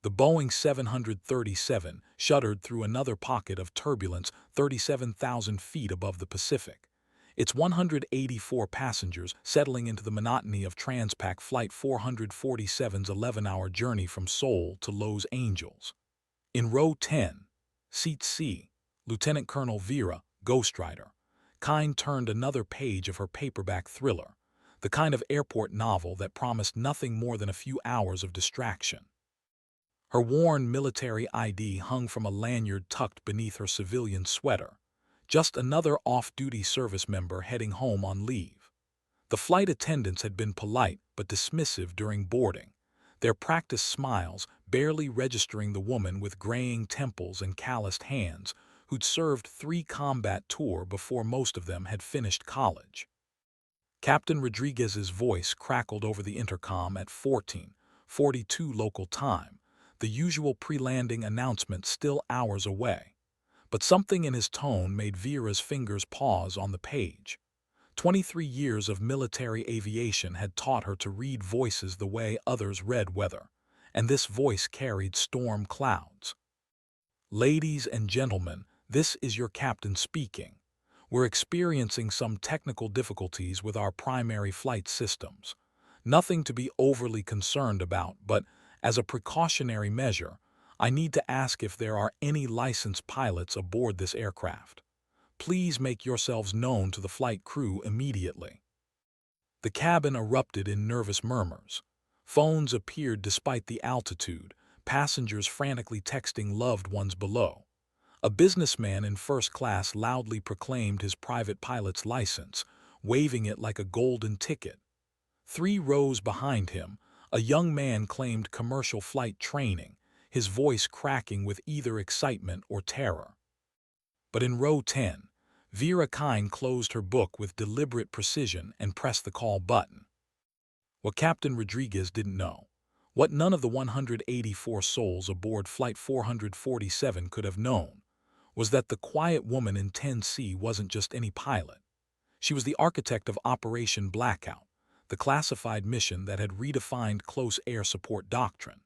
The Boeing 737 shuddered through another pocket of turbulence 37,000 feet above the Pacific. Its 184 passengers settling into the monotony of Transpac Flight 447's 11-hour journey from Seoul to Los Angeles. In row 10, seat C, Lieutenant Colonel Vera, Ghostwriter, Kind turned another page of her paperback thriller, the kind of airport novel that promised nothing more than a few hours of distraction. Her worn military ID hung from a lanyard tucked beneath her civilian sweater, just another off-duty service member heading home on leave. The flight attendants had been polite but dismissive during boarding, their practiced smiles barely registering the woman with graying temples and calloused hands who'd served 3 combat tours before most of them had finished college. Captain Rodriguez's voice crackled over the intercom at 14:42 local time, the usual pre-landing announcement still hours away. But something in his tone made Vera's fingers pause on the page. 23 years of military aviation had taught her to read voices the way others read weather, and this voice carried storm clouds. Ladies and gentlemen, this is your captain speaking. We're experiencing some technical difficulties with our primary flight systems. Nothing to be overly concerned about, but as a precautionary measure, I need to ask if there are any licensed pilots aboard this aircraft. Please make yourselves known to the flight crew immediately. The cabin erupted in nervous murmurs. Phones appeared despite the altitude, passengers frantically texting loved ones below. A businessman in first class loudly proclaimed his private pilot's license, waving it like a golden ticket. 3 rows behind him, a young man claimed commercial flight training, his voice cracking with either excitement or terror. But in row 10, Vera Kind closed her book with deliberate precision and pressed the call button. What Captain Rodriguez didn't know, what none of the 184 souls aboard Flight 447 could have known, was that the quiet woman in 10C wasn't just any pilot. She was the architect of Operation Blackout, the classified mission that had redefined close air support doctrine.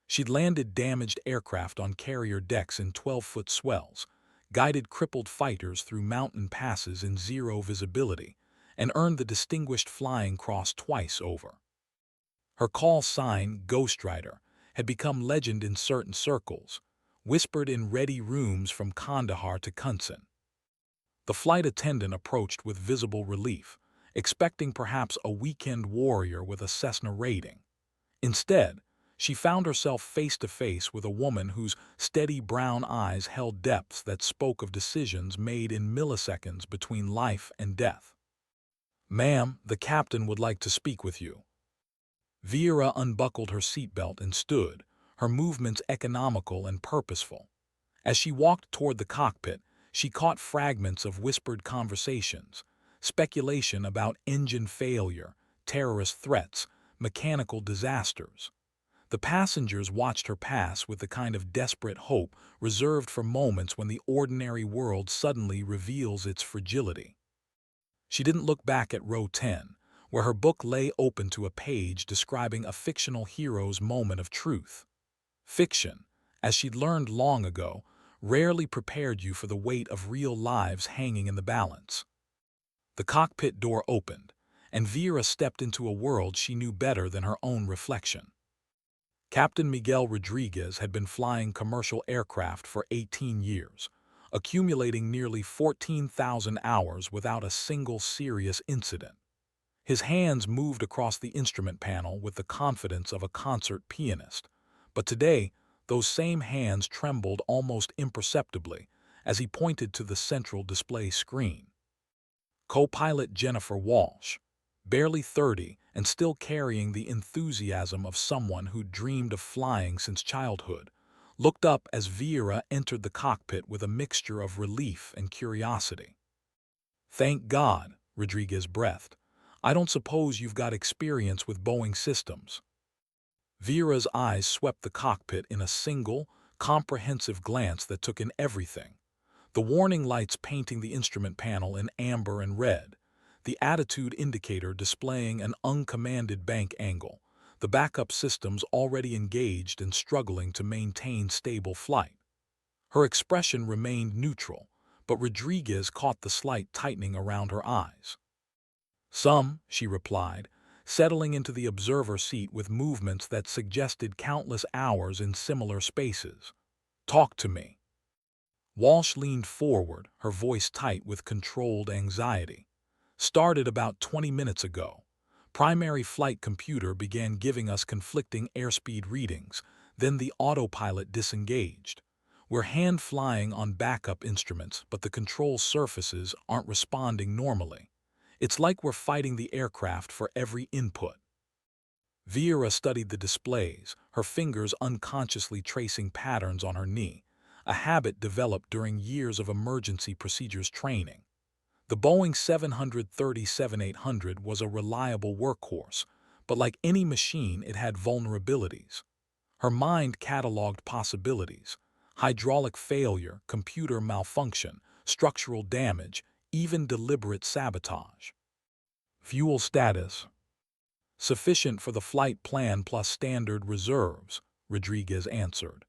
She'd landed damaged aircraft on carrier decks in 12-foot swells, guided crippled fighters through mountain passes in zero visibility, and earned the Distinguished Flying Cross twice over. Her call sign, Ghostwriter, had become legend in certain circles, whispered in ready rooms from Kandahar to Kunsan. The flight attendant approached with visible relief, expecting perhaps a weekend warrior with a Cessna rating. Instead, she found herself face to face with a woman whose steady brown eyes held depths that spoke of decisions made in milliseconds between life and death. "Ma'am, the captain would like to speak with you." Vera unbuckled her seatbelt and stood, her movements economical and purposeful. As she walked toward the cockpit, she caught fragments of whispered conversations, speculation about engine failure, terrorist threats, mechanical disasters. The passengers watched her pass with the kind of desperate hope reserved for moments when the ordinary world suddenly reveals its fragility. She didn't look back at row 10, where her book lay open to a page describing a fictional hero's moment of truth. Fiction, as she'd learned long ago, rarely prepared you for the weight of real lives hanging in the balance. The cockpit door opened, and Vera stepped into a world she knew better than her own reflection. Captain Miguel Rodriguez had been flying commercial aircraft for 18 years, accumulating nearly 14,000 hours without a single serious incident. His hands moved across the instrument panel with the confidence of a concert pianist, but today those same hands trembled almost imperceptibly as he pointed to the central display screen. Co-pilot Jennifer Walsh, barely 30 and still carrying the enthusiasm of someone who'd dreamed of flying since childhood, looked up as Vera entered the cockpit with a mixture of relief and curiosity. "Thank God," Rodriguez breathed. "I don't suppose you've got experience with Boeing systems." Vera's eyes swept the cockpit in a single, comprehensive glance that took in everything. The warning lights painting the instrument panel in amber and red, the attitude indicator displaying an uncommanded bank angle, the backup systems already engaged and struggling to maintain stable flight. Her expression remained neutral, but Rodriguez caught the slight tightening around her eyes. "Some," she replied, settling into the observer seat with movements that suggested countless hours in similar spaces. "Talk to me." Walsh leaned forward, her voice tight with controlled anxiety. "Started about 20 minutes ago. Primary flight computer began giving us conflicting airspeed readings, then the autopilot disengaged. We're hand-flying on backup instruments, but the control surfaces aren't responding normally. It's like we're fighting the aircraft for every input." Vieira studied the displays, her fingers unconsciously tracing patterns on her knee, a habit developed during years of emergency procedures training. The Boeing 737-800 was a reliable workhorse, but like any machine, it had vulnerabilities. Her mind cataloged possibilities: hydraulic failure, computer malfunction, structural damage, even deliberate sabotage. "Fuel status: sufficient for the flight plan plus standard reserves," Rodriguez answered.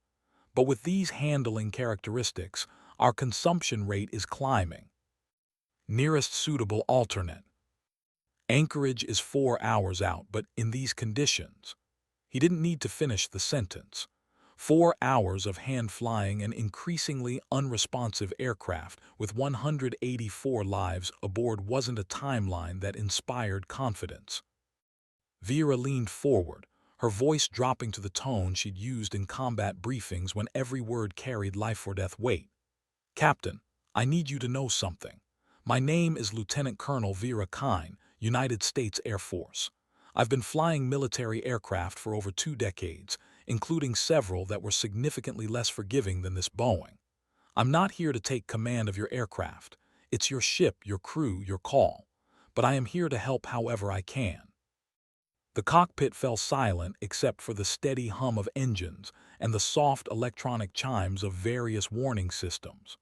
"But with these handling characteristics, our consumption rate is climbing. Nearest suitable alternate: Anchorage is 4 hours out, but in these conditions." He didn't need to finish the sentence. 4 hours of hand-flying an increasingly unresponsive aircraft with 184 lives aboard wasn't a timeline that inspired confidence. Vera leaned forward, her voice dropping to the tone she'd used in combat briefings when every word carried life-or-death weight. "Captain, I need you to know something. My name is Lieutenant Colonel Vera Kine, United States Air Force. I've been flying military aircraft for over 2 decades, including several that were significantly less forgiving than this Boeing. I'm not here to take command of your aircraft. It's your ship, your crew, your call. But I am here to help however I can." The cockpit fell silent except for the steady hum of engines and the soft electronic chimes of various warning systems.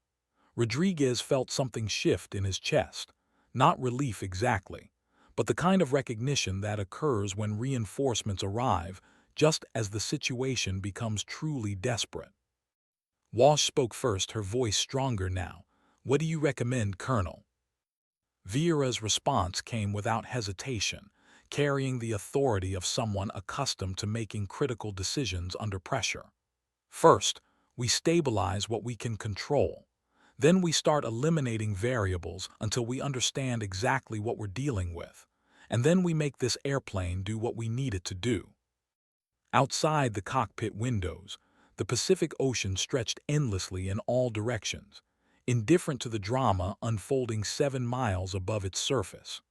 Rodriguez felt something shift in his chest, not relief exactly, but the kind of recognition that occurs when reinforcements arrive just as the situation becomes truly desperate. Walsh spoke first, her voice stronger now. "What do you recommend, Colonel?" Vieira's response came without hesitation, carrying the authority of someone accustomed to making critical decisions under pressure. "First, we stabilize what we can control. Then we start eliminating variables until we understand exactly what we're dealing with. And then we make this airplane do what we need it to do." Outside the cockpit windows, the Pacific Ocean stretched endlessly in all directions, indifferent to the drama unfolding 7 miles above its surface.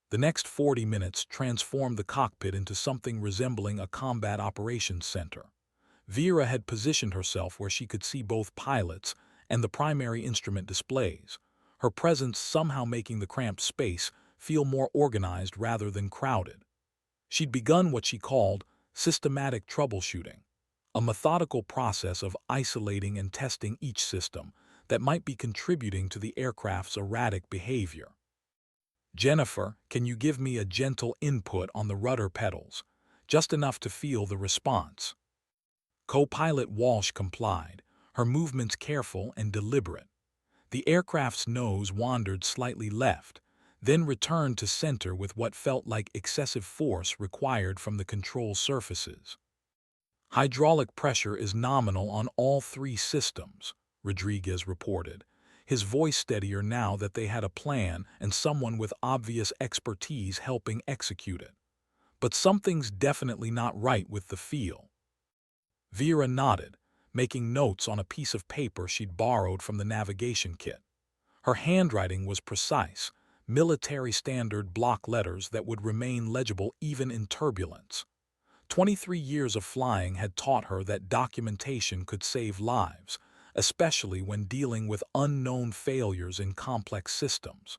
The next 40 minutes transformed the cockpit into something resembling a combat operations center. Vera had positioned herself where she could see both pilots and the primary instrument displays, her presence somehow making the cramped space feel more organized rather than crowded. She'd begun what she called systematic troubleshooting, a methodical process of isolating and testing each system that might be contributing to the aircraft's erratic behavior. "Jennifer, can you give me a gentle input on the rudder pedals, just enough to feel the response?" Co-pilot Walsh complied, her movements careful and deliberate. The aircraft's nose wandered slightly left, then returned to center with what felt like excessive force required from the control surfaces. "Hydraulic pressure is nominal on all 3 systems," Rodriguez reported, his voice steadier now that they had a plan and someone with obvious expertise helping execute it. "But something's definitely not right with the feel." Vera nodded, making notes on a piece of paper she'd borrowed from the navigation kit. Her handwriting was precise, military standard block letters that would remain legible even in turbulence. 23 years of flying had taught her that documentation could save lives, especially when dealing with unknown failures in complex systems.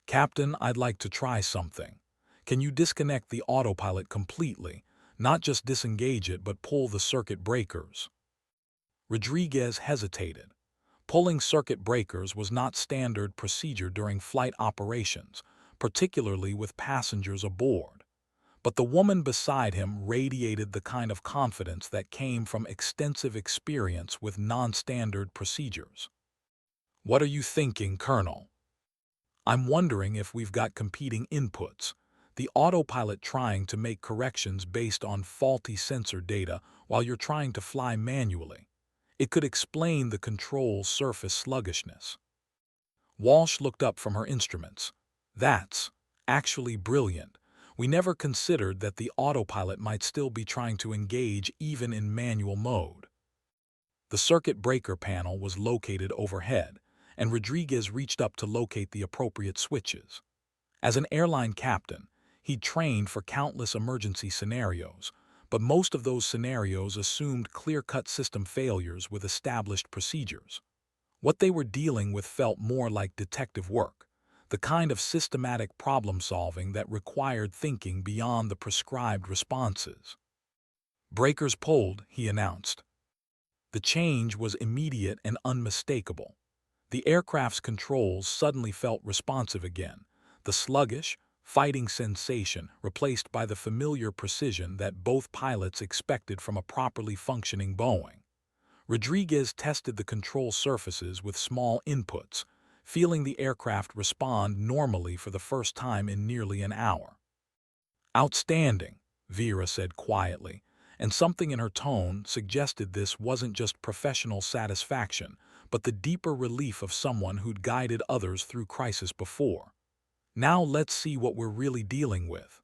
"Captain, I'd like to try something. Can you disconnect the autopilot completely, not just disengage it but pull the circuit breakers?" Rodriguez hesitated. Pulling circuit breakers was not standard procedure during flight operations, particularly with passengers aboard. But the woman beside him radiated the kind of confidence that came from extensive experience with non-standard procedures. "What are you thinking, Colonel?" "I'm wondering if we've got competing inputs. The autopilot trying to make corrections based on faulty sensor data while you're trying to fly manually. It could explain the control surface sluggishness." Walsh looked up from her instruments. "That's actually brilliant. We never considered that the autopilot might still be trying to engage even in manual mode." The circuit breaker panel was located overhead, and Rodriguez reached up to locate the appropriate switches. As an airline captain, he'd trained for countless emergency scenarios, but most of those scenarios assumed clear-cut system failures with established procedures. What they were dealing with felt more like detective work, the kind of systematic problem-solving that required thinking beyond the prescribed responses. "Breakers pulled," he announced. The change was immediate and unmistakable. The aircraft's controls suddenly felt responsive again, the sluggish, fighting sensation replaced by the familiar precision that both pilots expected from a properly functioning Boeing. Rodriguez tested the control surfaces with small inputs, feeling the aircraft respond normally for the first time in nearly an hour. "Outstanding," Vera said quietly, and something in her tone suggested this wasn't just professional satisfaction, but the deeper relief of someone who'd guided others through crisis before. "Now let's see what we're really dealing with."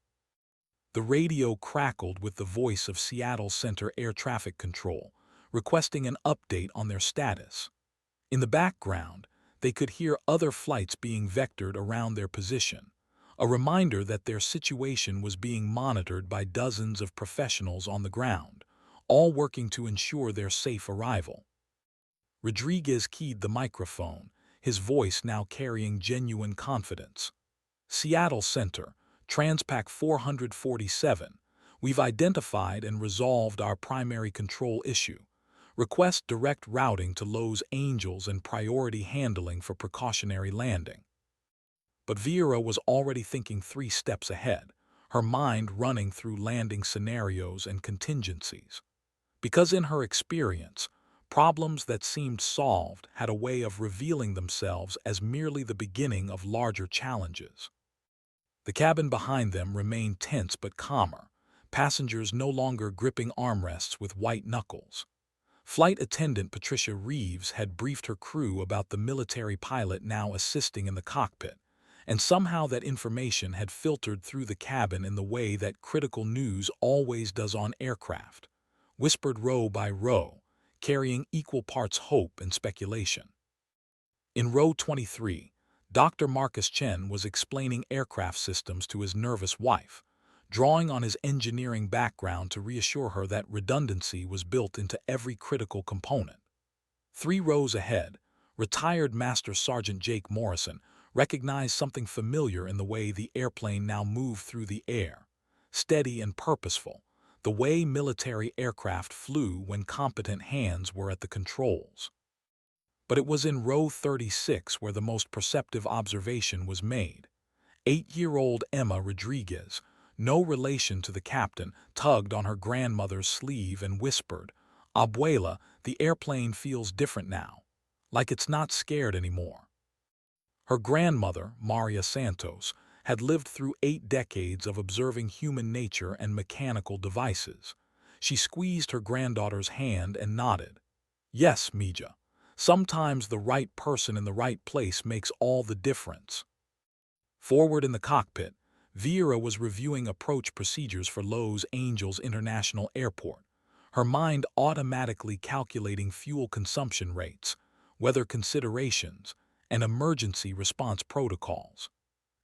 The radio crackled with the voice of Seattle Center Air Traffic Control, requesting an update on their status. In the background, they could hear other flights being vectored around their position, a reminder that their situation was being monitored by dozens of professionals on the ground, all working to ensure their safe arrival. Rodriguez keyed the microphone, his voice now carrying genuine confidence. "Seattle Center, Transpac 447, we've identified and resolved our primary control issue. Request direct routing to Los Angeles and priority handling for precautionary landing." But Vera was already thinking 3 steps ahead, her mind running through landing scenarios and contingencies. Because in her experience, problems that seemed solved had a way of revealing themselves as merely the beginning of larger challenges. The cabin behind them remained tense but calmer, passengers no longer gripping armrests with white knuckles. Flight attendant Patricia Reeves had briefed her crew about the military pilot now assisting in the cockpit, and somehow that information had filtered through the cabin in the way that critical news always does on aircraft, whispered row by row, carrying equal parts hope and speculation. In row 23, Dr. Marcus Chen was explaining aircraft systems to his nervous wife, drawing on his engineering background to reassure her that redundancy was built into every critical component. 3 rows ahead, retired Master Sergeant Jake Morrison recognized something familiar in the way the airplane now moved through the air, steady and purposeful, the way military aircraft flew when competent hands were at the controls. But it was in row 36 where the most perceptive observation was made. 8-year-old Emma Rodriguez, no relation to the captain, tugged on her grandmother's sleeve and whispered, "Abuela, the airplane feels different now, like it's not scared anymore." Her grandmother, Maria Santos, had lived through 8 decades of observing human nature and mechanical devices. She squeezed her granddaughter's hand and nodded. "Yes, Mija. Sometimes the right person in the right place makes all the difference." Forward in the cockpit, Vera was reviewing approach procedures for Los Angeles International Airport, her mind automatically calculating fuel consumption rates, weather considerations, and emergency response protocols.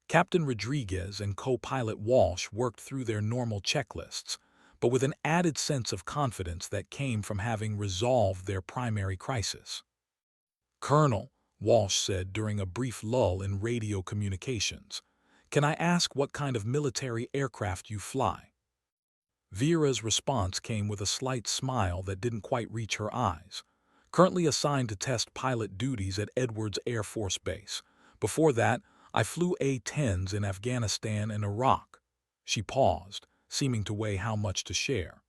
Captain Rodriguez and co-pilot Walsh worked through their normal checklists, but with an added sense of confidence that came from having resolved their primary crisis. "Colonel," Walsh said during a brief lull in radio communications, "can I ask what kind of military aircraft you fly?" Vera's response came with a slight smile that didn't quite reach her eyes. "Currently assigned to test pilot duties at Edwards Air Force Base. Before that, I flew A-10s in Afghanistan and Iraq." She paused, seeming to weigh how much to share.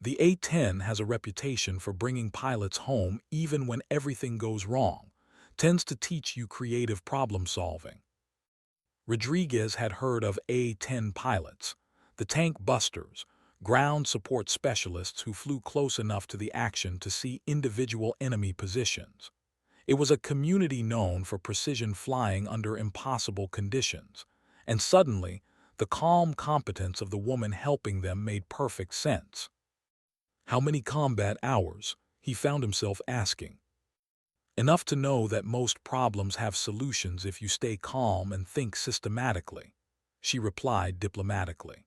The A-10 has a reputation for bringing pilots home even when everything goes wrong, tends to teach you creative problem solving. Rodriguez had heard of A-10 pilots, the tank busters, ground support specialists who flew close enough to the action to see individual enemy positions. It was a community known for precision flying under impossible conditions, and suddenly, the calm competence of the woman helping them made perfect sense. How many combat hours? He found himself asking. Enough to know that most problems have solutions if you stay calm and think systematically, she replied diplomatically.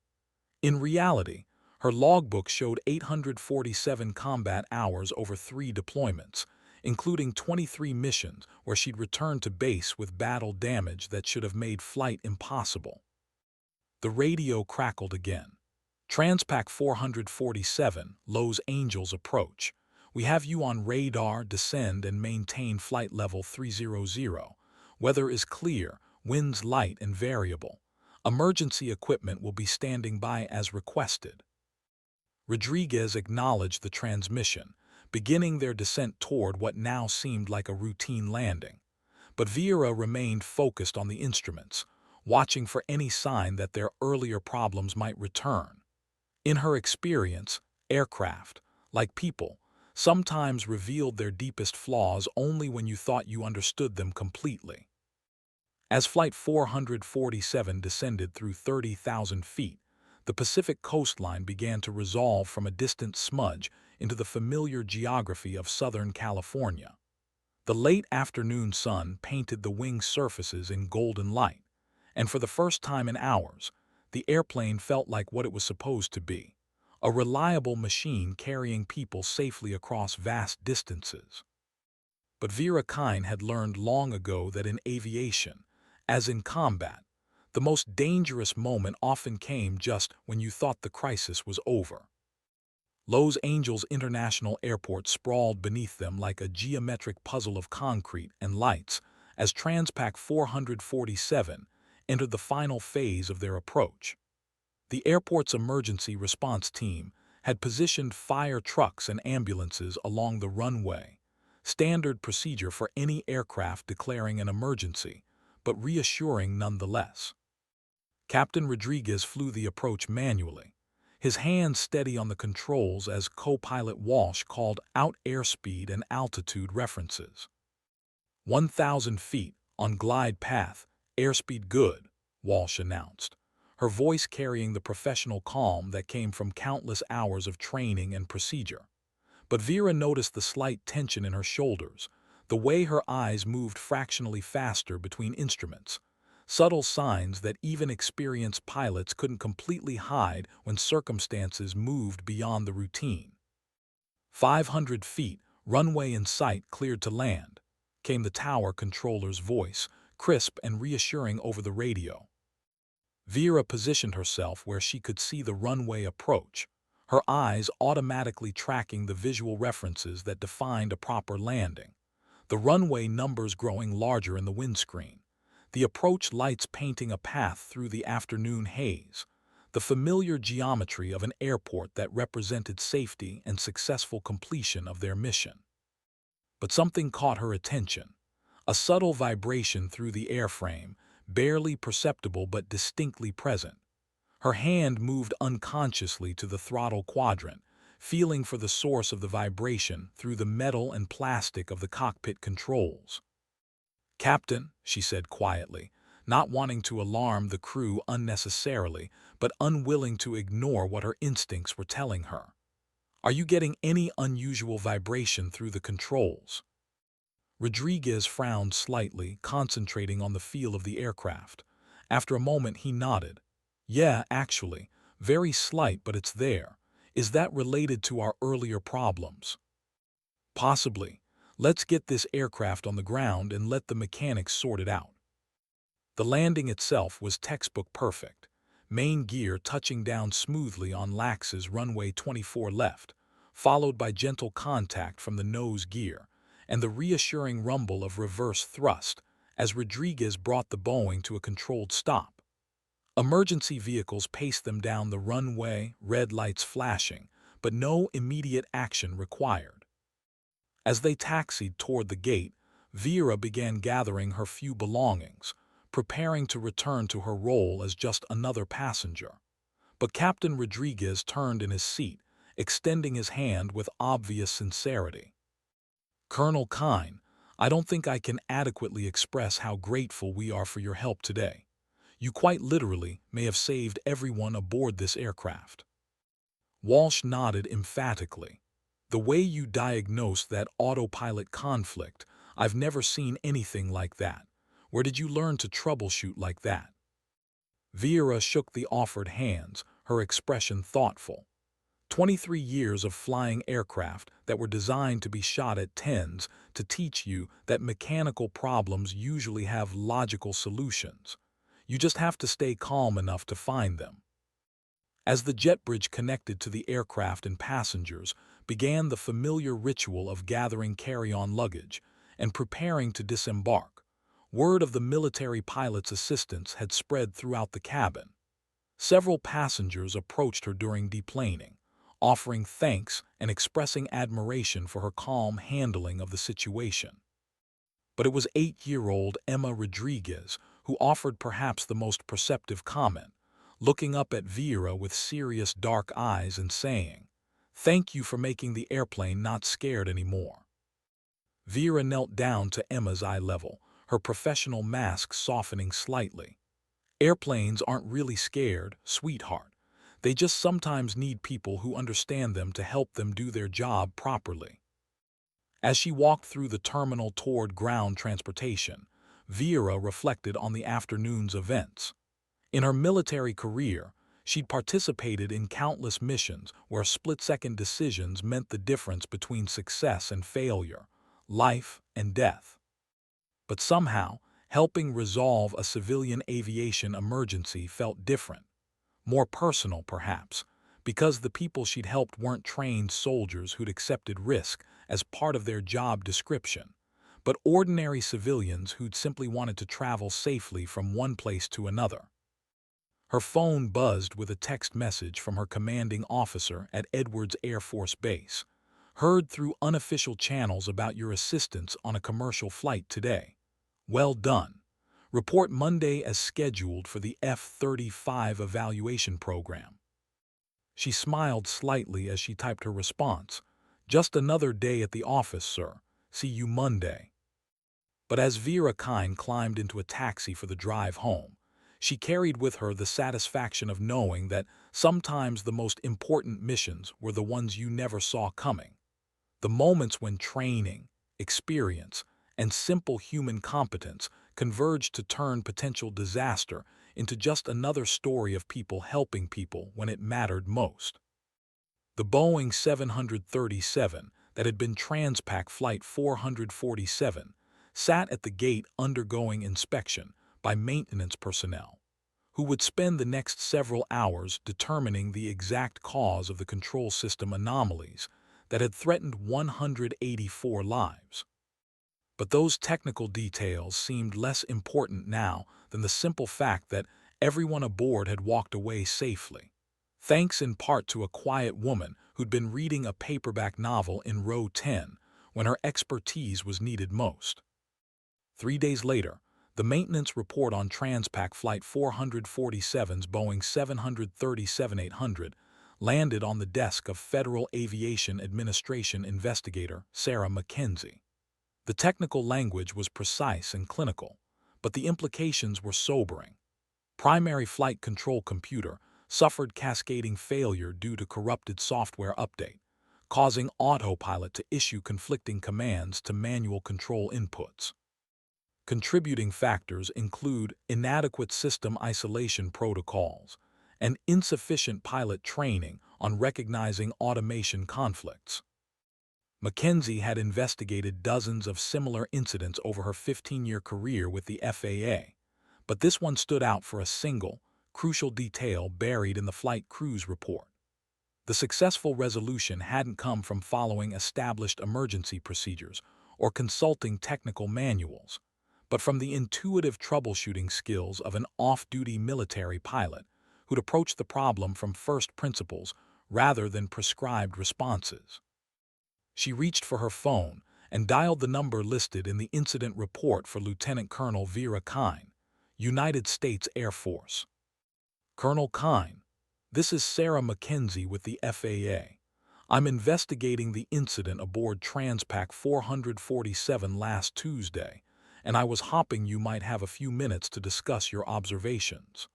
In reality, her logbook showed 847 combat hours over 3 deployments, including 23 missions where she'd returned to base with battle damage that should have made flight impossible. The radio crackled again. Transpac 447, Los Angeles approach. We have you on radar, descend and maintain flight level 300. Weather is clear, winds light and variable. Emergency equipment will be standing by as requested. Rodriguez acknowledged the transmission, beginning their descent toward what now seemed like a routine landing. But Vieira remained focused on the instruments, watching for any sign that their earlier problems might return. In her experience, aircraft, like people, sometimes revealed their deepest flaws only when you thought you understood them completely. As Flight 447 descended through 30,000 feet, the Pacific coastline began to resolve from a distant smudge into the familiar geography of Southern California. The late afternoon sun painted the wing surfaces in golden light, and for the first time in hours, the airplane felt like what it was supposed to be, a reliable machine carrying people safely across vast distances. But Vera Kine had learned long ago that in aviation, as in combat, the most dangerous moment often came just when you thought the crisis was over. Los Angeles International Airport sprawled beneath them like a geometric puzzle of concrete and lights as Transpac 447 entered the final phase of their approach. The airport's emergency response team had positioned fire trucks and ambulances along the runway, standard procedure for any aircraft declaring an emergency, but reassuring nonetheless. Captain Rodriguez flew the approach manually, his hands steady on the controls as co-pilot Walsh called out airspeed and altitude references. 1,000 feet, on glide path, airspeed good, Walsh announced, her voice carrying the professional calm that came from countless hours of training and procedure. But Vera noticed the slight tension in her shoulders, the way her eyes moved fractionally faster between instruments, subtle signs that even experienced pilots couldn't completely hide when circumstances moved beyond the routine. 500 feet, runway in sight cleared to land, came the tower controller's voice, crisp and reassuring over the radio. Vera positioned herself where she could see the runway approach, her eyes automatically tracking the visual references that defined a proper landing, the runway numbers growing larger in the windscreen, the approach lights painting a path through the afternoon haze, the familiar geometry of an airport that represented safety and successful completion of their mission. But something caught her attention, a subtle vibration through the airframe, barely perceptible but distinctly present. Her hand moved unconsciously to the throttle quadrant, feeling for the source of the vibration through the metal and plastic of the cockpit controls. "Captain," she said quietly, not wanting to alarm the crew unnecessarily, but unwilling to ignore what her instincts were telling her. "Are you getting any unusual vibration through the controls?" Rodriguez frowned slightly, concentrating on the feel of the aircraft. After a moment, he nodded. "Yeah, actually, very slight, but it's there. Is that related to our earlier problems?" "Possibly. Let's get this aircraft on the ground and let the mechanics sort it out." The landing itself was textbook perfect, main gear touching down smoothly on LAX's runway 24 left, followed by gentle contact from the nose gear, and the reassuring rumble of reverse thrust as Rodriguez brought the Boeing to a controlled stop. Emergency vehicles paced them down the runway, red lights flashing, but no immediate action required. As they taxied toward the gate, Vera began gathering her few belongings, preparing to return to her role as just another passenger. But Captain Rodriguez turned in his seat, extending his hand with obvious sincerity. "Colonel Kyne, I don't think I can adequately express how grateful we are for your help today. You quite literally may have saved everyone aboard this aircraft." Walsh nodded emphatically. "The way you diagnosed that autopilot conflict, I've never seen anything like that. Where did you learn to troubleshoot like that?" Vera shook the offered hands, her expression thoughtful. 23 years of flying aircraft that were designed to be shot at tens to teach you that mechanical problems usually have logical solutions. You just have to stay calm enough to find them. As the jet bridge connected to the aircraft and passengers, began the familiar ritual of gathering carry-on luggage and preparing to disembark. Word of the military pilot's assistance had spread throughout the cabin. Several passengers approached her during deplaning, offering thanks and expressing admiration for her calm handling of the situation. But it was 8-year-old Emma Rodriguez who offered perhaps the most perceptive comment, looking up at Vera with serious dark eyes and saying, "Thank you for making the airplane not scared anymore." Vera knelt down to Emma's eye level, her professional mask softening slightly. "Airplanes aren't really scared, sweetheart. They just sometimes need people who understand them to help them do their job properly." As she walked through the terminal toward ground transportation, Vera reflected on the afternoon's events. In her military career, she'd participated in countless missions where split-second decisions meant the difference between success and failure, life and death. But somehow, helping resolve a civilian aviation emergency felt different. More personal, perhaps, because the people she'd helped weren't trained soldiers who'd accepted risk as part of their job description, but ordinary civilians who'd simply wanted to travel safely from one place to another. Her phone buzzed with a text message from her commanding officer at Edwards Air Force Base. "Heard through unofficial channels about your assistance on a commercial flight today. Well done. Report Monday as scheduled for the F-35 evaluation program." She smiled slightly as she typed her response. "Just another day at the office, sir. See you Monday." But as Vera Kyne climbed into a taxi for the drive home, she carried with her the satisfaction of knowing that sometimes the most important missions were the ones you never saw coming. The moments when training, experience, and simple human competence converged to turn potential disaster into just another story of people helping people when it mattered most. The Boeing 737 that had been Transpac Flight 447 sat at the gate undergoing inspection by maintenance personnel, who would spend the next several hours determining the exact cause of the control system anomalies that had threatened 184 lives. But those technical details seemed less important now than the simple fact that everyone aboard had walked away safely, thanks in part to a quiet woman who'd been reading a paperback novel in row 10 when her expertise was needed most. 3 days later, the maintenance report on Transpac Flight 447's Boeing 737-800 landed on the desk of Federal Aviation Administration investigator Sarah McKenzie. The technical language was precise and clinical, but the implications were sobering. Primary flight control computer suffered cascading failure due to corrupted software update, causing autopilot to issue conflicting commands to manual control inputs. Contributing factors include inadequate system isolation protocols and insufficient pilot training on recognizing automation conflicts. McKenzie had investigated dozens of similar incidents over her 15-year career with the FAA, but this one stood out for a single, crucial detail buried in the flight crews report. The successful resolution hadn't come from following established emergency procedures or consulting technical manuals, but from the intuitive troubleshooting skills of an off-duty military pilot who'd approached the problem from first principles rather than prescribed responses. She reached for her phone and dialed the number listed in the incident report for Lieutenant Colonel Vera Kine, United States Air Force. Colonel Kine, this is Sarah Mackenzie with the FAA. I'm investigating the incident aboard Transpac 447 last Tuesday, and I was hoping you might have a few minutes to discuss your observations.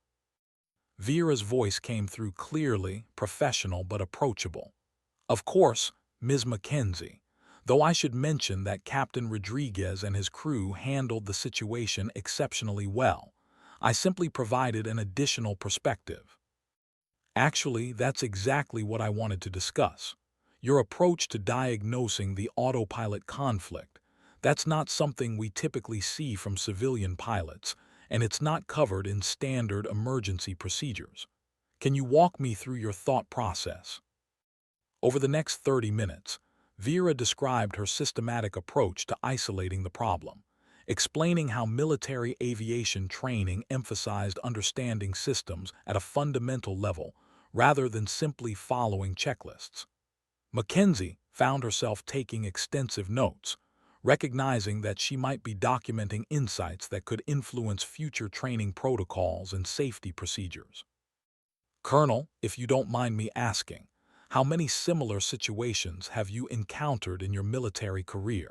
Vera's voice came through clearly, professional but approachable. Of course, Ms. Mackenzie, though I should mention that Captain Rodriguez and his crew handled the situation exceptionally well. I simply provided an additional perspective. Actually, that's exactly what I wanted to discuss. Your approach to diagnosing the autopilot conflict. That's not something we typically see from civilian pilots, and it's not covered in standard emergency procedures. Can you walk me through your thought process? Over the next 30 minutes, Vera described her systematic approach to isolating the problem, explaining how military aviation training emphasized understanding systems at a fundamental level rather than simply following checklists. Mackenzie found herself taking extensive notes, recognizing that she might be documenting insights that could influence future training protocols and safety procedures. Colonel, if you don't mind me asking, how many similar situations have you encountered in your military career?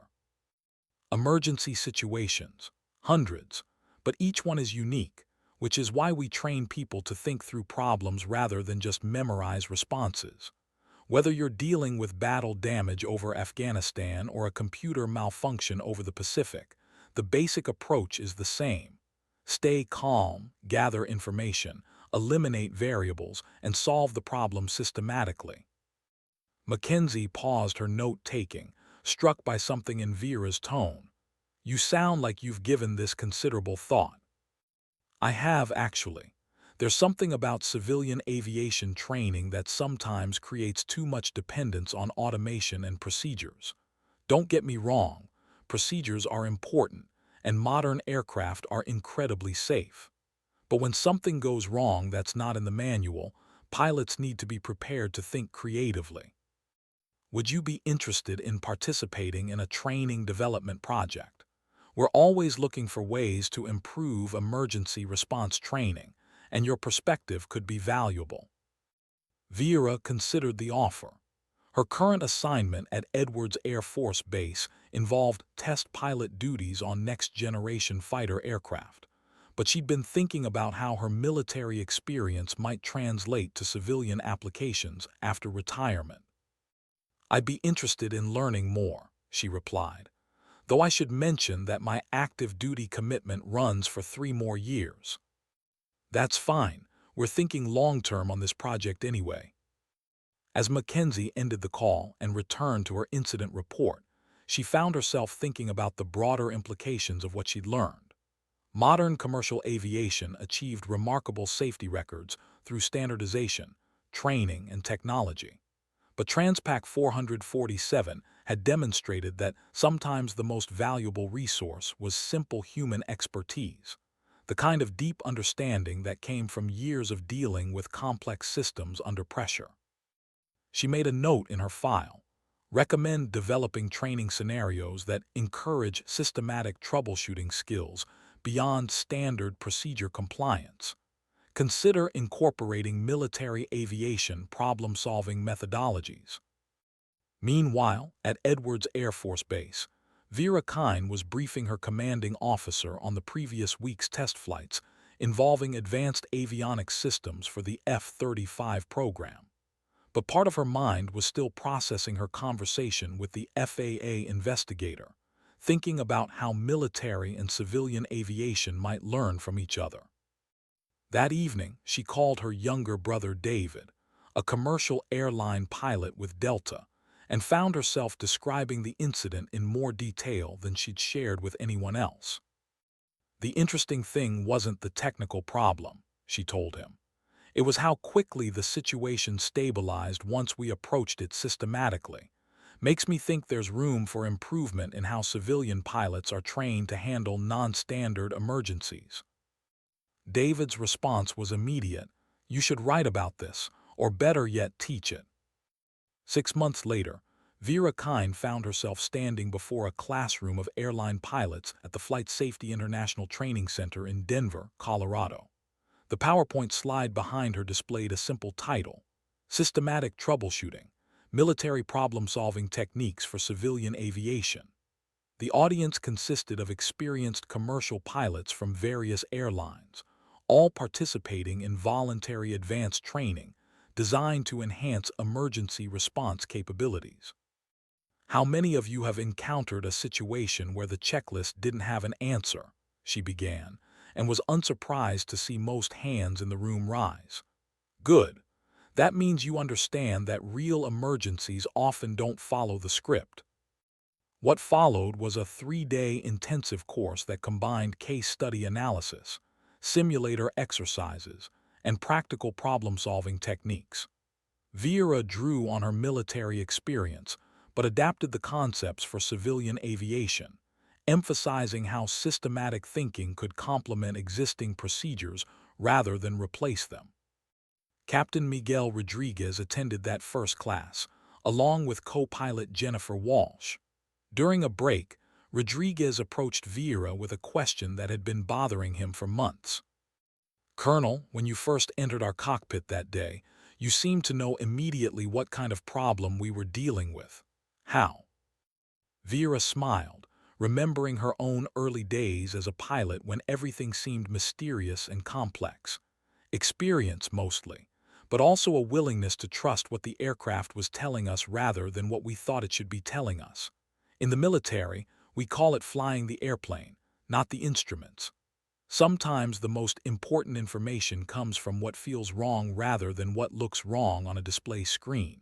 Emergency situations, hundreds, but each one is unique, which is why we train people to think through problems rather than just memorize responses. Whether you're dealing with battle damage over Afghanistan or a computer malfunction over the Pacific, the basic approach is the same. Stay calm, gather information, eliminate variables, and solve the problem systematically. Mackenzie paused her note-taking, struck by something in Vera's tone. You sound like you've given this considerable thought. I have, actually. There's something about civilian aviation training that sometimes creates too much dependence on automation and procedures. Don't get me wrong, procedures are important, and modern aircraft are incredibly safe. But when something goes wrong that's not in the manual, pilots need to be prepared to think creatively. Would you be interested in participating in a training development project? We're always looking for ways to improve emergency response training, and your perspective could be valuable. Vera considered the offer. Her current assignment at Edwards Air Force Base involved test pilot duties on next-generation fighter aircraft, but she'd been thinking about how her military experience might translate to civilian applications after retirement. I'd be interested in learning more, she replied, though I should mention that my active duty commitment runs for 3 more years. That's fine. We're thinking long-term on this project anyway. As Mackenzie ended the call and returned to her incident report, she found herself thinking about the broader implications of what she'd learned. Modern commercial aviation achieved remarkable safety records through standardization, training, and technology. But Transpac 447 had demonstrated that sometimes the most valuable resource was simple human expertise, the kind of deep understanding that came from years of dealing with complex systems under pressure. She made a note in her file. Recommend developing training scenarios that encourage systematic troubleshooting skills beyond standard procedure compliance. Consider incorporating military aviation problem-solving methodologies. Meanwhile, at Edwards Air Force Base, Vera Kine was briefing her commanding officer on the previous week's test flights involving advanced avionics systems for the F-35 program. But part of her mind was still processing her conversation with the FAA investigator, thinking about how military and civilian aviation might learn from each other. That evening, she called her younger brother David, a commercial airline pilot with Delta, and found herself describing the incident in more detail than she'd shared with anyone else. The interesting thing wasn't the technical problem, she told him. It was how quickly the situation stabilized once we approached it systematically, Makes me think there's room for improvement in how civilian pilots are trained to handle non-standard emergencies. David's response was immediate. You should write about this, or better yet, teach it. 6 months later, Vera Kine found herself standing before a classroom of airline pilots at the Flight Safety International Training Center in Denver, Colorado. The PowerPoint slide behind her displayed a simple title: Systematic Troubleshooting, Military Problem-Solving Techniques for Civilian Aviation. The audience consisted of experienced commercial pilots from various airlines, all participating in voluntary advanced training designed to enhance emergency response capabilities. How many of you have encountered a situation where the checklist didn't have an answer, she began, and was unsurprised to see most hands in the room rise. Good. That means you understand that real emergencies often don't follow the script. What followed was a 3-day intensive course that combined case study analysis, simulator exercises, and practical problem-solving techniques. Vera drew on her military experience, but adapted the concepts for civilian aviation, emphasizing how systematic thinking could complement existing procedures rather than replace them. Captain Miguel Rodriguez attended that first class, along with co-pilot Jennifer Walsh. During a break, Rodriguez approached Vera with a question that had been bothering him for months. Colonel, when you first entered our cockpit that day, you seemed to know immediately what kind of problem we were dealing with. How? Vera smiled, remembering her own early days as a pilot when everything seemed mysterious and complex. Experience, mostly, but also a willingness to trust what the aircraft was telling us rather than what we thought it should be telling us. In the military, we call it flying the airplane, not the instruments. Sometimes the most important information comes from what feels wrong rather than what looks wrong on a display screen.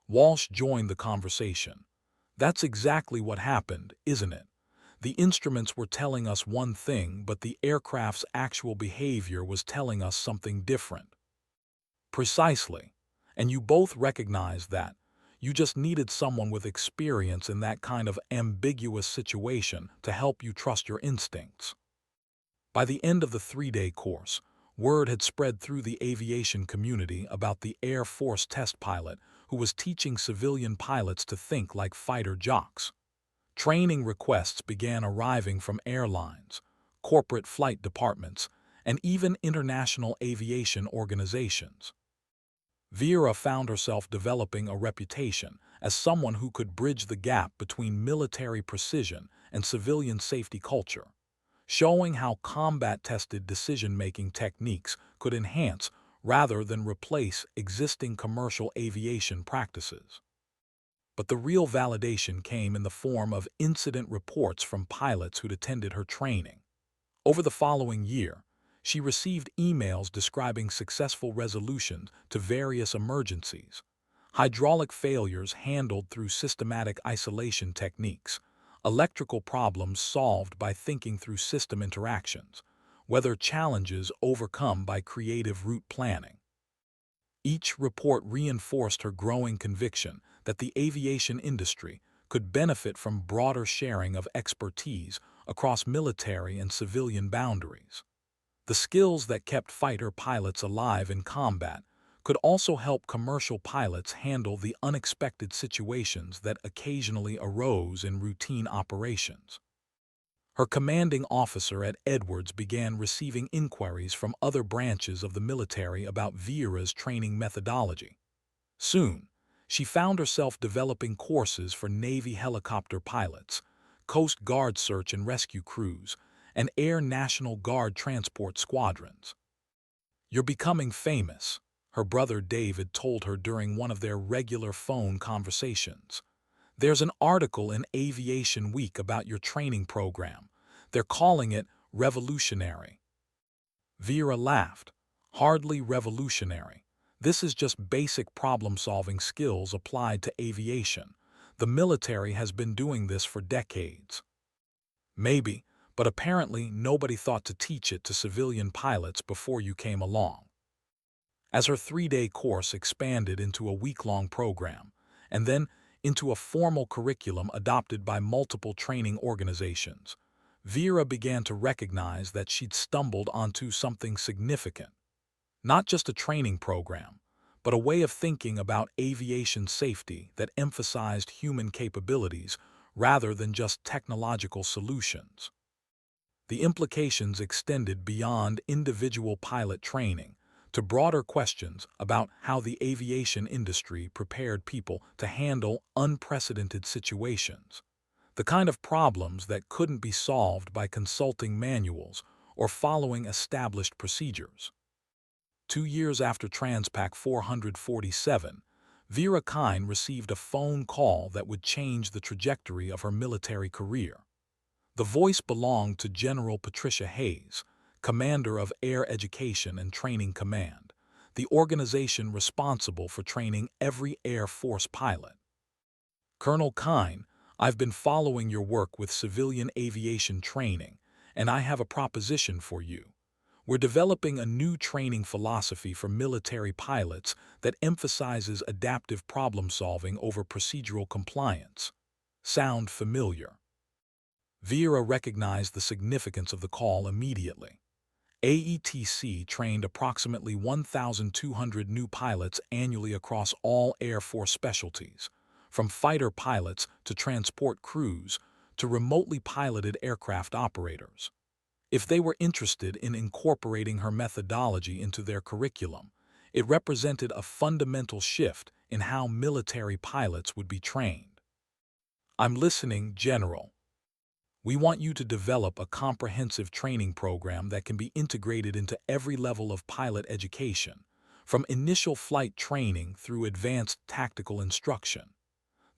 Walsh joined the conversation. That's exactly what happened, isn't it? The instruments were telling us one thing, but the aircraft's actual behavior was telling us something different. Precisely. And you both recognized that. You just needed someone with experience in that kind of ambiguous situation to help you trust your instincts. By the end of the 3-day course, word had spread through the aviation community about the Air Force test pilot who was teaching civilian pilots to think like fighter jocks. Training requests began arriving from airlines, corporate flight departments, and even international aviation organizations. Vera found herself developing a reputation as someone who could bridge the gap between military precision and civilian safety culture, showing how combat-tested decision-making techniques could enhance rather than replace existing commercial aviation practices. But the real validation came in the form of incident reports from pilots who'd attended her training. Over the following year, she received emails describing successful resolutions to various emergencies, hydraulic failures handled through systematic isolation techniques, electrical problems solved by thinking through system interactions, weather challenges overcome by creative route planning. Each report reinforced her growing conviction that the aviation industry could benefit from broader sharing of expertise across military and civilian boundaries. The skills that kept fighter pilots alive in combat could also help commercial pilots handle the unexpected situations that occasionally arose in routine operations. Her commanding officer at Edwards began receiving inquiries from other branches of the military about Vera's training methodology. Soon, she found herself developing courses for Navy helicopter pilots, Coast Guard search and rescue crews, and Air National Guard transport squadrons. "You're becoming famous," her brother David told her during one of their regular phone conversations. "There's an article in Aviation Week about your training program. They're calling it revolutionary." Vera laughed. "Hardly revolutionary. This is just basic problem-solving skills applied to aviation. The military has been doing this for decades." "Maybe, but apparently nobody thought to teach it to civilian pilots before you came along." As her 3-day course expanded into a week-long program, and then into a formal curriculum adopted by multiple training organizations, Vera began to recognize that she'd stumbled onto something significant. Not just a training program, but a way of thinking about aviation safety that emphasized human capabilities rather than just technological solutions. The implications extended beyond individual pilot training to broader questions about how the aviation industry prepared people to handle unprecedented situations, the kind of problems that couldn't be solved by consulting manuals or following established procedures. 2 years after Transpac 447, Vera Kine received a phone call that would change the trajectory of her military career. The voice belonged to General Patricia Hayes, commander of Air Education and Training Command, the organization responsible for training every Air Force pilot. "Colonel Kine, I've been following your work with civilian aviation training, and I have a proposition for you. We're developing a new training philosophy for military pilots that emphasizes adaptive problem-solving over procedural compliance." Sound familiar? Vera recognized the significance of the call immediately. AETC trained approximately 1,200 new pilots annually across all Air Force specialties, from fighter pilots to transport crews to remotely piloted aircraft operators. If they were interested in incorporating her methodology into their curriculum, it represented a fundamental shift in how military pilots would be trained. "I'm listening, General. We want you to develop a comprehensive training program that can be integrated into every level of pilot education, from initial flight training through advanced tactical instruction.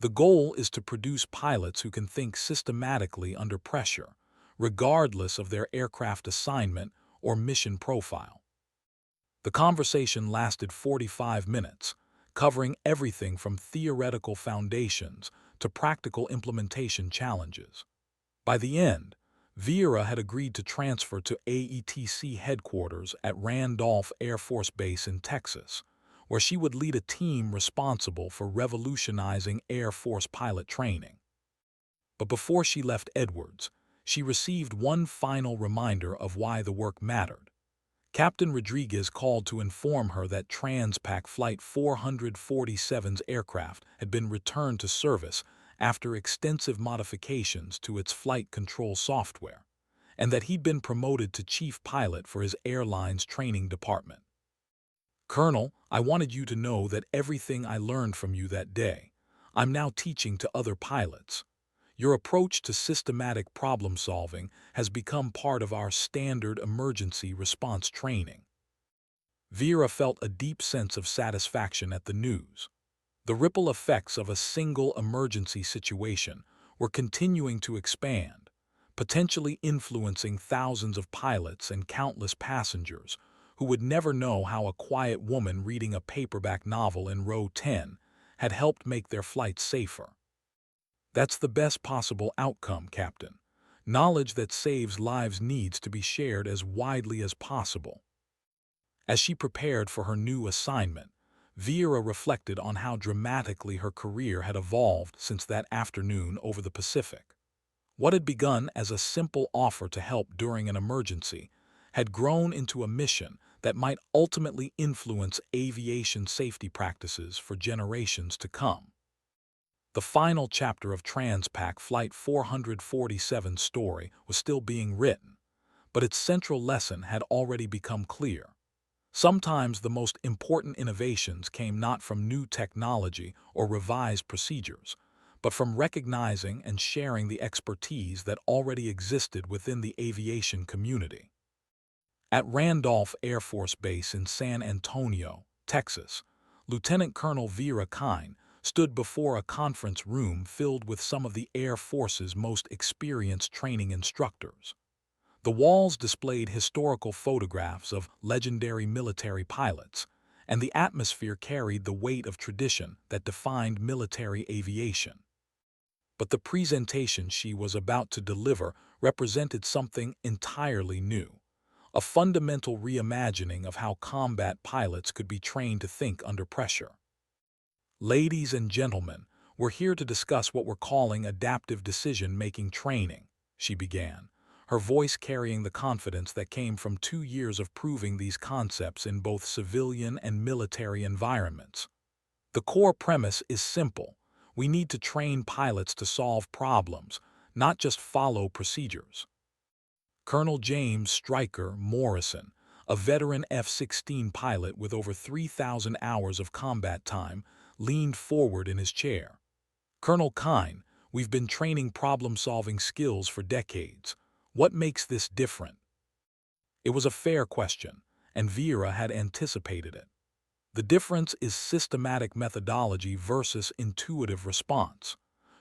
The goal is to produce pilots who can think systematically under pressure, regardless of their aircraft assignment or mission profile." The conversation lasted 45 minutes, covering everything from theoretical foundations to practical implementation challenges. By the end, Vera had agreed to transfer to AETC headquarters at Randolph Air Force Base in Texas, where she would lead a team responsible for revolutionizing Air Force pilot training. But before she left Edwards, she received one final reminder of why the work mattered. Captain Rodriguez called to inform her that Transpac Flight 447's aircraft had been returned to service after extensive modifications to its flight control software, and that he'd been promoted to chief pilot for his airline's training department. "Colonel, I wanted you to know that everything I learned from you that day, I'm now teaching to other pilots. Your approach to systematic problem-solving has become part of our standard emergency response training." Vera felt a deep sense of satisfaction at the news. The ripple effects of a single emergency situation were continuing to expand, potentially influencing thousands of pilots and countless passengers who would never know how a quiet woman reading a paperback novel in row 10 had helped make their flight safer. "That's the best possible outcome, Captain. Knowledge that saves lives needs to be shared as widely as possible." As she prepared for her new assignment, Vera reflected on how dramatically her career had evolved since that afternoon over the Pacific. What had begun as a simple offer to help during an emergency had grown into a mission that might ultimately influence aviation safety practices for generations to come. The final chapter of Transpac Flight 447's story was still being written, but its central lesson had already become clear. Sometimes the most important innovations came not from new technology or revised procedures, but from recognizing and sharing the expertise that already existed within the aviation community. At Randolph Air Force Base in San Antonio, Texas, Lieutenant Colonel Vera Kine stood before a conference room filled with some of the Air Force's most experienced training instructors. The walls displayed historical photographs of legendary military pilots, and the atmosphere carried the weight of tradition that defined military aviation. But the presentation she was about to deliver represented something entirely new, a fundamental reimagining of how combat pilots could be trained to think under pressure. "Ladies and gentlemen, We're here to discuss what we're calling adaptive decision-making training, she began, her voice carrying the confidence that came from 2 years of proving these concepts in both civilian and military environments. The core premise is simple. We need to train pilots to solve problems, not just follow procedures. Colonel James Stryker Morrison, a veteran F-16 pilot with over 3,000 hours of combat time, leaned forward in his chair. Colonel Kine, we've been training problem-solving skills for decades. What makes this different? It was a fair question, and Vera had anticipated it. The difference is systematic methodology versus intuitive response.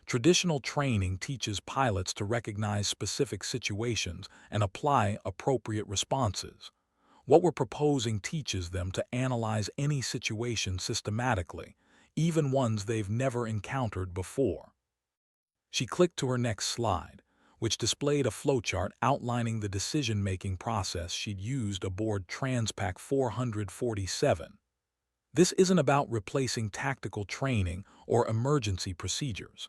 Traditional training teaches pilots to recognize specific situations and apply appropriate responses. What we're proposing teaches them to analyze any situation systematically, even ones they've never encountered before. She clicked to her next slide, which displayed a flowchart outlining the decision-making process she'd used aboard Transpac 447. This isn't about replacing tactical training or emergency procedures.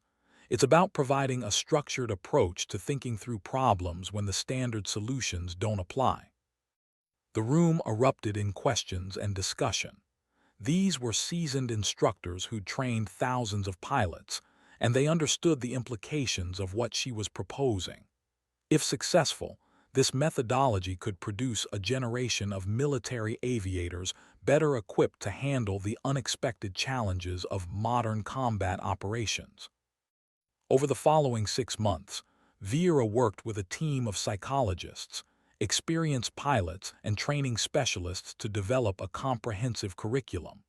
It's about providing a structured approach to thinking through problems when the standard solutions don't apply. The room erupted in questions and discussion. These were seasoned instructors who'd trained thousands of pilots, and they understood the implications of what she was proposing. If successful, this methodology could produce a generation of military aviators better equipped to handle the unexpected challenges of modern combat operations. Over the following 6 months, Vera worked with a team of psychologists, experienced pilots, and training specialists to develop a comprehensive curriculum.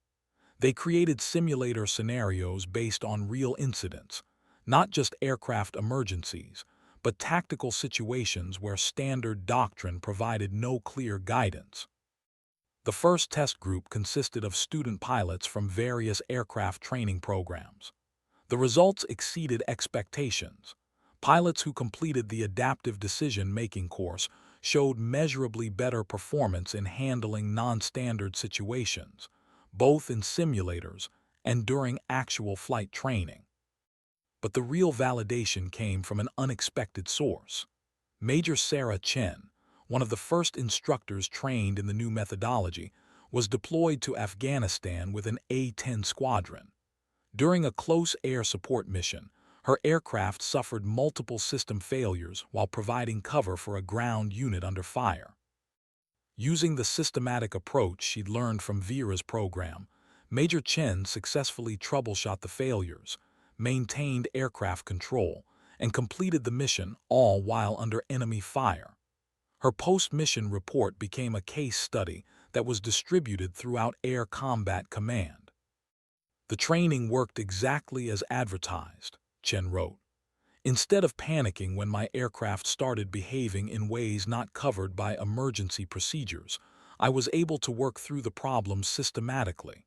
They created simulator scenarios based on real incidents, not just aircraft emergencies, but tactical situations where standard doctrine provided no clear guidance. The first test group consisted of student pilots from various aircraft training programs. The results exceeded expectations. Pilots who completed the adaptive decision-making course showed measurably better performance in handling non-standard situations, both in simulators and during actual flight training. But the real validation came from an unexpected source. Major Sarah Chen, one of the first instructors trained in the new methodology, was deployed to Afghanistan with an A-10 squadron. During a close air support mission, her aircraft suffered multiple system failures while providing cover for a ground unit under fire. Using the systematic approach she'd learned from Vera's program, Major Chen successfully troubleshot the failures, maintained aircraft control, and completed the mission all while under enemy fire. Her post-mission report became a case study that was distributed throughout Air Combat Command. The training worked exactly as advertised, Chen wrote. Instead of panicking when my aircraft started behaving in ways not covered by emergency procedures, I was able to work through the problems systematically.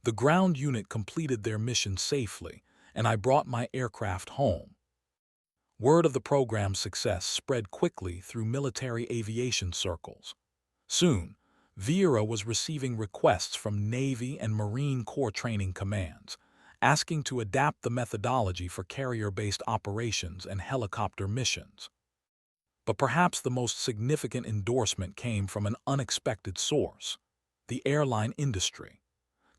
The ground unit completed their mission safely, and I brought my aircraft home. Word of the program's success spread quickly through military aviation circles. Soon, Vera was receiving requests from Navy and Marine Corps training commands, asking to adapt the methodology for carrier-based operations and helicopter missions. But perhaps the most significant endorsement came from an unexpected source: the airline industry.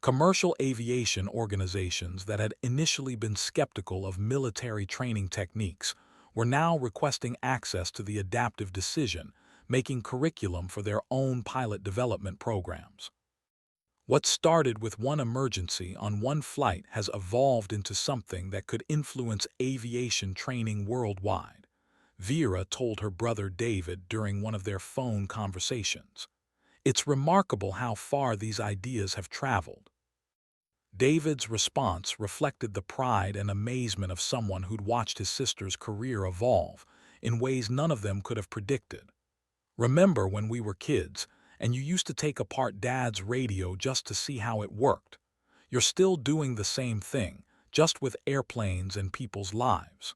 Commercial aviation organizations that had initially been skeptical of military training techniques were now requesting access to the adaptive decision-making curriculum for their own pilot development programs. What started with one emergency on one flight has evolved into something that could influence aviation training worldwide, Vera told her brother David during one of their phone conversations. It's remarkable how far these ideas have traveled. David's response reflected the pride and amazement of someone who'd watched his sister's career evolve in ways none of them could have predicted. Remember when we were kids, and you used to take apart Dad's radio just to see how it worked? You're still doing the same thing, just with airplanes and people's lives.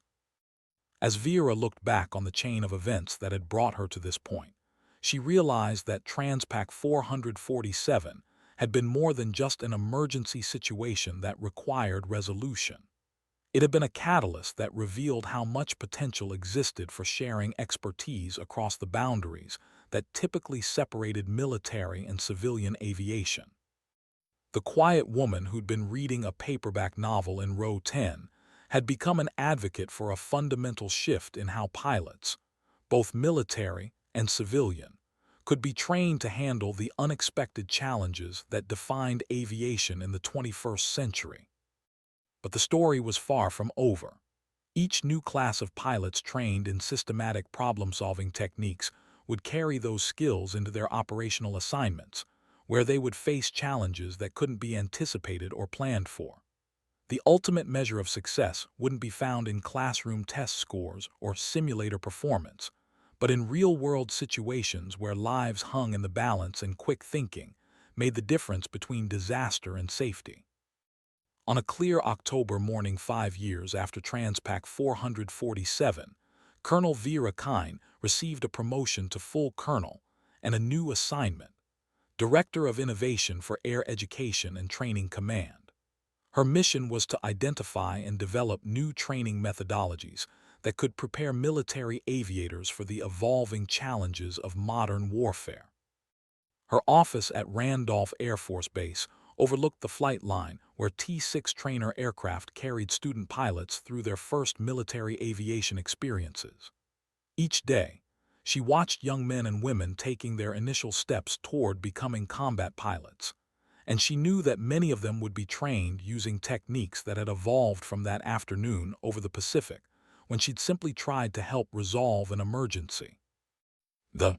As Vera looked back on the chain of events that had brought her to this point, she realized that Transpac 447 had been more than just an emergency situation that required resolution. It had been a catalyst that revealed how much potential existed for sharing expertise across the boundaries that typically separated military and civilian aviation. The quiet woman who'd been reading a paperback novel in row 10 had become an advocate for a fundamental shift in how pilots, both military and civilian, could be trained to handle the unexpected challenges that defined aviation in the 21st century. But the story was far from over. Each new class of pilots trained in systematic problem-solving techniques would carry those skills into their operational assignments, where they would face challenges that couldn't be anticipated or planned for. The ultimate measure of success wouldn't be found in classroom test scores or simulator performance, but in real-world situations where lives hung in the balance and quick thinking made the difference between disaster and safety. On a clear October morning 5 years after Transpac 447, Colonel Vera Kine received a promotion to full colonel and a new assignment, Director of Innovation for Air Education and Training Command. Her mission was to identify and develop new training methodologies that could prepare military aviators for the evolving challenges of modern warfare. Her office at Randolph Air Force Base overlooked the flight line where T-6 trainer aircraft carried student pilots through their first military aviation experiences. Each day, she watched young men and women taking their initial steps toward becoming combat pilots, and she knew that many of them would be trained using techniques that had evolved from that afternoon over the Pacific when she'd simply tried to help resolve an emergency. The